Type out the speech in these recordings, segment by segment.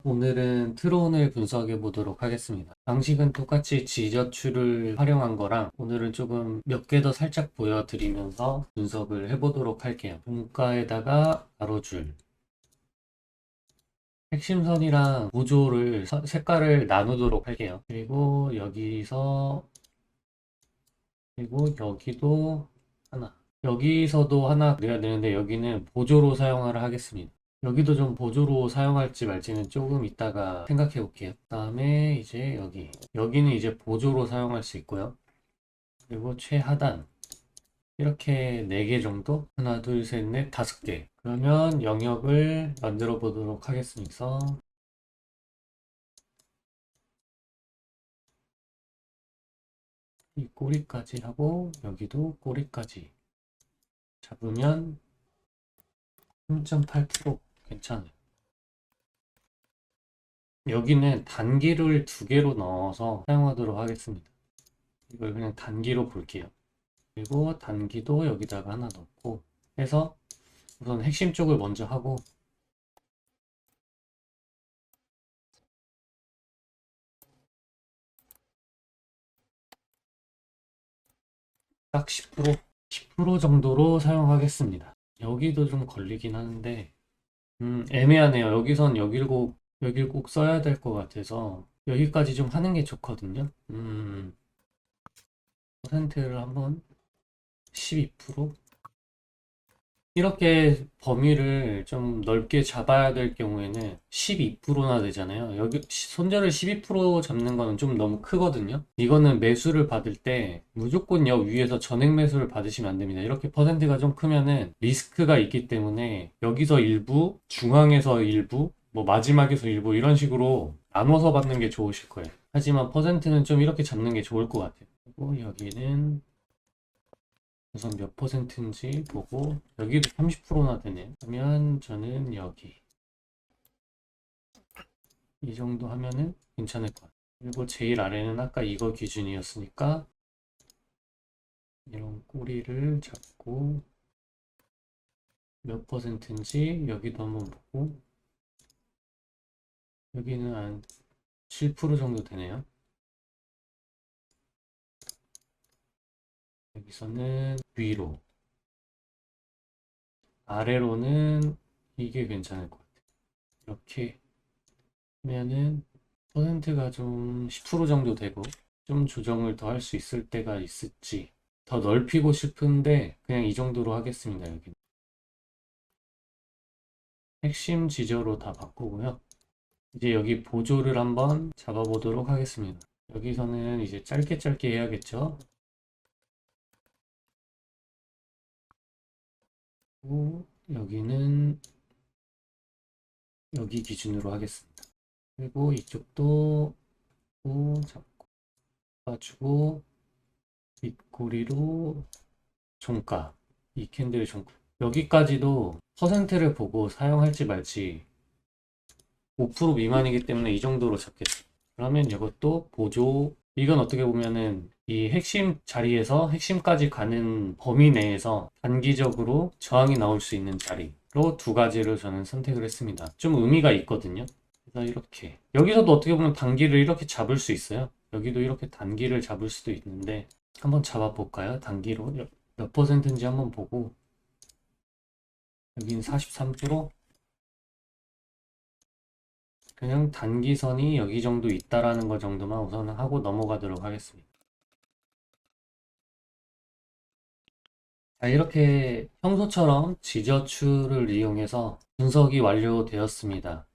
오늘은 트론을 분석해 보도록 하겠습니다. 방식은 똑같이 지저출을 활용한 거랑 오늘은 조금 몇 개 더 살짝 보여드리면서 분석을 해 보도록 할게요. 분가에다가 가로줄, 핵심선이랑 구조를 색깔을 나누도록 할게요. 그리고 여기도 하나. 여기서도 하나 그려야 되는데 여기는 보조로 사용하라 하겠습니다. 여기도 좀 보조로 사용할지 말지는 조금 이따가 생각해 볼게요. 그 다음에 이제 여기는 이제 보조로 사용할 수 있고요. 그리고 최하단 이렇게 4개 정도? 하나, 둘, 셋, 넷, 5개. 그러면 영역을 만들어 보도록 하겠습니다. 이 꼬리까지 하고 여기도 꼬리까지 잡으면 3.8% 괜찮아요. 여기는 단기를 2개로 넣어서 사용하도록 하겠습니다. 이걸 그냥 단기로 볼게요. 그리고 단기도 여기다가 하나 넣고 해서 우선 핵심 쪽을 먼저 하고 딱 10% 정도로 사용하겠습니다. 여기도 좀 걸리긴 하는데 애매하네요. 여기선 여길 꼭 써야 될 것 같아서 여기까지 좀 하는 게 좋거든요. 퍼센트를 한번 12%? 이렇게 범위를 좀 넓게 잡아야 될 경우에는 12%나 되잖아요. 여기 손절을 12% 잡는 거는 좀 너무 크거든요. 이거는 매수를 받을 때 무조건 여 위에서 전액 매수를 받으시면 안 됩니다. 이렇게 퍼센트가 좀 크면은 리스크가 있기 때문에 여기서 일부, 중앙에서 일부, 뭐 마지막에서 일부 이런 식으로 나눠서 받는 게 좋으실 거예요. 하지만 퍼센트는 좀 이렇게 잡는 게 좋을 것 같아요. 그리고 여기는 우선 몇 퍼센트인지 보고 여기도 30%나 되네. 그러면 저는 여기 이 정도 하면은 괜찮을 것 같아요. 그리고 제일 아래는 아까 이거 기준이었으니까 이런 꼬리를 잡고 몇 퍼센트인지 여기도 한번 보고 여기는 한 7% 정도 되네요. 여기서는 위로 아래로는 이게 괜찮을 것 같아요. 이렇게 하면은 퍼센트가 좀 10% 정도 되고 좀 조정을 더 할 수 있을 때가 있을지 더 넓히고 싶은데 그냥 이 정도로 하겠습니다. 여기 핵심 지저로 다 바꾸고요. 이제 여기 보조를 한번 잡아보도록 하겠습니다. 여기서는 이제 짧게 짧게 해야겠죠. 그리고 여기는 여기 기준으로 하겠습니다. 그리고 이쪽도 잡고 가지고 윗꼬리로 종가 이 캔들의 종가 여기까지도 퍼센트를 보고 사용할지 말지 5% 미만이기 때문에 이 정도로 잡겠습니다. 그러면 이것도 보조 이건 어떻게 보면은 이 핵심 자리에서 핵심까지 가는 범위 내에서 단기적으로 저항이 나올 수 있는 자리로 2가지를 저는 선택을 했습니다. 좀 의미가 있거든요. 그래서 이렇게 여기서도 어떻게 보면 단기를 이렇게 잡을 수 있어요. 여기도 이렇게 단기를 잡을 수도 있는데 한번 잡아볼까요? 단기로 몇 퍼센트인지 한번 보고 여긴 43%? 그냥 단기선이 여기 정도 있다라는 거 정도만 우선 하고 넘어가도록 하겠습니다. 자, 이렇게 평소처럼 지저출을 이용해서 분석이 완료되었습니다.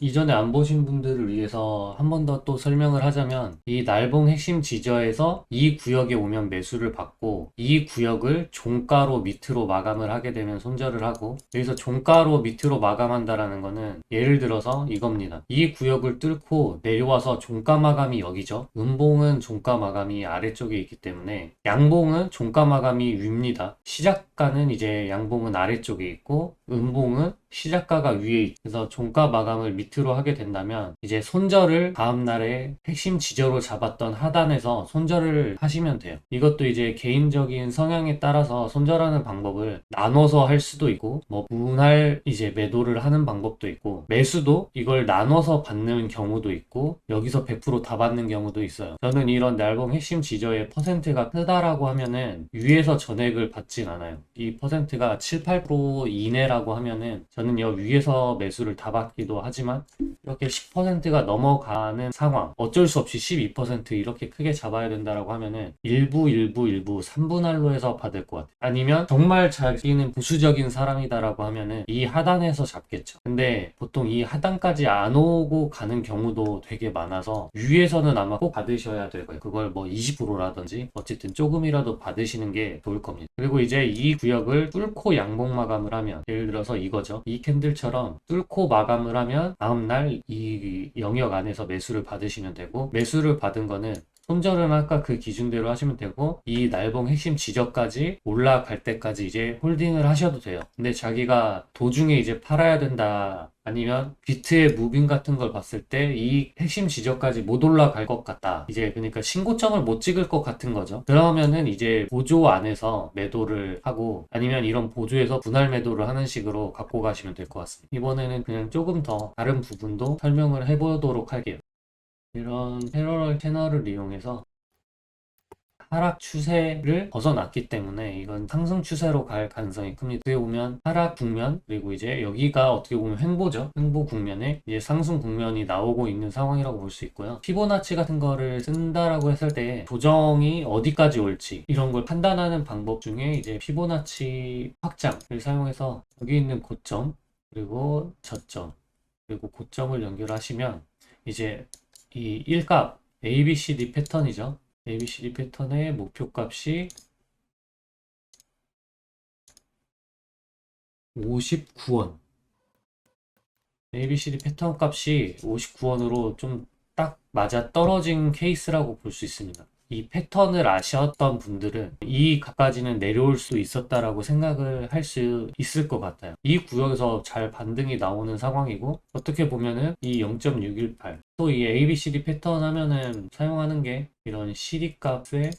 이전에 안 보신 분들을 위해서 한 번 더 또 설명을 하자면 이 날봉 핵심 지저에서 이 구역에 오면 매수를 받고 이 구역을 종가로 밑으로 마감을 하게 되면 손절을 하고 여기서 종가로 밑으로 마감한다라는 거는 예를 들어서 이겁니다. 이 구역을 뚫고 내려와서 종가 마감이 여기죠. 음봉은 종가 마감이 아래쪽에 있기 때문에 양봉은 종가 마감이 위입니다. 시작가는 이제 양봉은 아래쪽에 있고 음봉은 시작가가 위에 있고 그래서 종가 마감을 조정을 밑으로 하게 된다면 이제 손절을 다음날에 핵심 지저로 잡았던 하단에서 손절을 하시면 돼요. 이것도 이제 개인적인 성향에 따라서 손절하는 방법을 나눠서 할 수도 있고 뭐 분할 이제 매도를 하는 방법도 있고 매수도 이걸 나눠서 받는 경우도 있고 여기서 100% 다 받는 경우도 있어요. 저는 이런 날봉 핵심 지저의 퍼센트가 크다라고 하면은 위에서 전액을 받진 않아요. 이 퍼센트가 7, 8% 이내라고 하면은 저는 여 위에서 매수를 다 받기도 하지만 이렇게 10%가 넘어가는 상황, 어쩔 수 없이 12% 이렇게 크게 잡아야 된다라고 하면은 일부 3분할로 해서 받을 것 같아요. 아니면 정말 자기는 보수적인 사람이다라고 하면은 이 하단에서 잡겠죠. 근데 보통 이 하단까지 안 오고 가는 경우도 되게 많아서 위에서는 아마 꼭 받으셔야 되고요. 그걸 뭐 20%라든지 어쨌든 조금이라도 받으시는 게 좋을 겁니다. 그리고 이제 이 구역을 뚫고 양봉 마감을 하면 예를 들어서 이거죠. 이 캔들처럼 뚫고 마감을 하면 다음날 이 영역 안에서 매수를 받으시면 되고 매수를 받은 거는 손절은 아까 그 기준대로 하시면 되고 이 날봉 핵심 지저까지 올라갈 때까지 이제 홀딩을 하셔도 돼요. 근데 자기가 도중에 이제 팔아야 된다 아니면 비트의 무빙 같은 걸 봤을 때 이 핵심 지저까지 못 올라갈 것 같다. 이제 그러니까 신고점을 못 찍을 것 같은 거죠. 그러면은 이제 보조 안에서 매도를 하고 아니면 이런 보조에서 분할 매도를 하는 식으로 갖고 가시면 될 것 같습니다. 이번에는 그냥 조금 더 다른 부분도 설명을 해보도록 할게요. 이런 패러럴 채널을 이용해서 하락 추세를 벗어났기 때문에 이건 상승 추세로 갈 가능성이 큽니다. 어떻게 보면 하락 국면 그리고 이제 여기가 어떻게 보면 횡보죠. 횡보 국면에 이제 상승 국면이 나오고 있는 상황이라고 볼 수 있고요. 피보나치 같은 거를 쓴다라고 했을 때 조정이 어디까지 올지 이런 걸 판단하는 방법 중에 이제 피보나치 확장을 사용해서 여기 있는 고점 그리고 저점 그리고 고점을 연결하시면 이제 이 1값 ABCD 패턴이죠. ABCD 패턴의 목표값이 59원. ABCD 패턴 값이 59원으로 좀 딱 맞아 떨어진 케이스라고 볼 수 있습니다. 이 패턴을 아셨던 분들은 이 값까지는 내려올 수 있었다라고 생각을 할 수 있을 것 같아요. 이 구역에서 잘 반등이 나오는 상황이고 어떻게 보면은 이 0.618 또 이 ABCD 패턴 하면은 사용하는 게 이런 CD 값의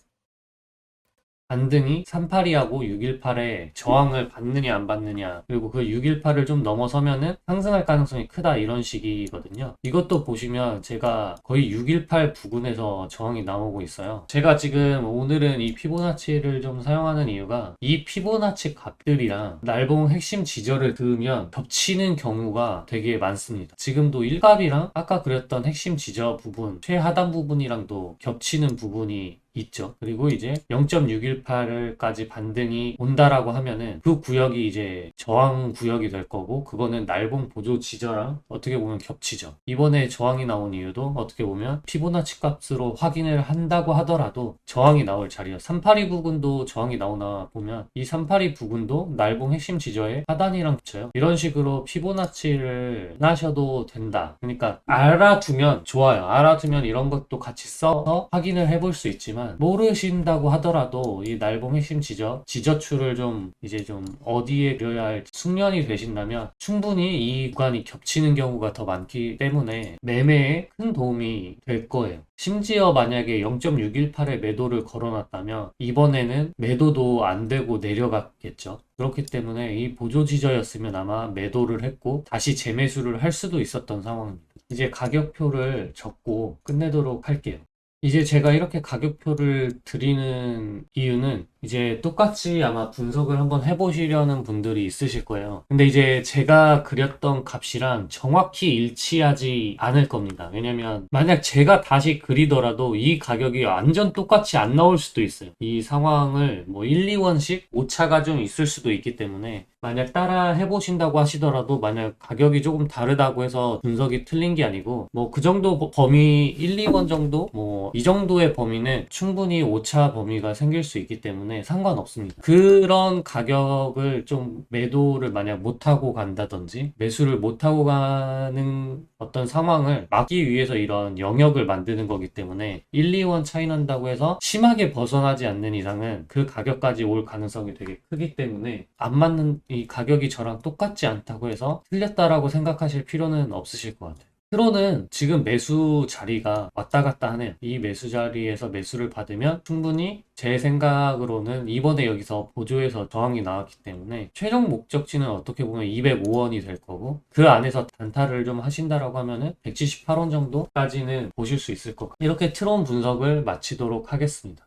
반등이 382하고 618에 저항을 받느냐 안 받느냐 그리고 그 618을 좀 넘어서면은 상승할 가능성이 크다 이런 식이거든요. 이것도 보시면 제가 거의 618 부근에서 저항이 나오고 있어요. 제가 지금 오늘은 이 피보나치를 좀 사용하는 이유가 이 피보나치 값들이랑 날봉 핵심 지저를 그으면 겹치는 경우가 되게 많습니다. 지금도 1값이랑 아까 그렸던 핵심 지저 부분 최하단 부분이랑도 겹치는 부분이 있죠. 그리고 이제 0.618까지 반등이 온다라고 하면은 그 구역이 이제 저항 구역이 될 거고 그거는 날봉 보조 지저랑 어떻게 보면 겹치죠. 이번에 저항이 나온 이유도 어떻게 보면 피보나치 값으로 확인을 한다고 하더라도 저항이 나올 자리야. 382 부근도 저항이 나오나 보면 이 382 부근도 날봉 핵심 지저의 하단이랑 붙여요. 이런 식으로 피보나치를 하셔도 된다. 그러니까 알아두면 좋아요. 알아두면 이런 것도 같이 써서 확인을 해볼 수 있지만 모르신다고 하더라도 이 날봉 핵심 지저추를 좀 이제 좀 어디에 그려야 할지 숙련이 되신다면 충분히 이 구간이 겹치는 경우가 더 많기 때문에 매매에 큰 도움이 될 거예요. 심지어 만약에 0.618에 매도를 걸어놨다면 이번에는 매도도 안 되고 내려갔겠죠. 그렇기 때문에 이 보조 지저였으면 아마 매도를 했고 다시 재매수를 할 수도 있었던 상황입니다. 이제 가격표를 적고 끝내도록 할게요. 이제 제가 이렇게 가격표를 드리는 이유는 이제 똑같이 아마 분석을 한번 해보시려는 분들이 있으실 거예요. 근데 이제 제가 그렸던 값이랑 정확히 일치하지 않을 겁니다. 왜냐면 만약 제가 다시 그리더라도 이 가격이 완전 똑같이 안 나올 수도 있어요. 이 상황을 뭐 1, 2원씩 오차가 좀 있을 수도 있기 때문에 만약 따라 해보신다고 하시더라도 만약 가격이 조금 다르다고 해서 분석이 틀린 게 아니고 뭐 그 정도 범위 1, 2원 정도 뭐 이 정도의 범위는 충분히 오차 범위가 생길 수 있기 때문에 때문에 상관없습니다. 그런 가격을 좀 매도를 만약 못하고 간다든지 매수를 못하고 가는 어떤 상황을 막기 위해서 이런 영역을 만드는 거기 때문에 1, 2원 차이 난다고 해서 심하게 벗어나지 않는 이상은 그 가격까지 올 가능성이 되게 크기 때문에 안 맞는 이 가격이 저랑 똑같지 않다고 해서 틀렸다라고 생각하실 필요는 없으실 것 같아요. 트론은 지금 매수 자리가 왔다 갔다 하네요. 이 매수 자리에서 매수를 받으면 충분히 제 생각으로는 이번에 여기서 보조에서 저항이 나왔기 때문에 최종 목적지는 어떻게 보면 205원이 될 거고 그 안에서 단타를 좀 하신다라고 하면은 178원 정도까지는 보실 수 있을 것 같아요. 이렇게 트론 분석을 마치도록 하겠습니다.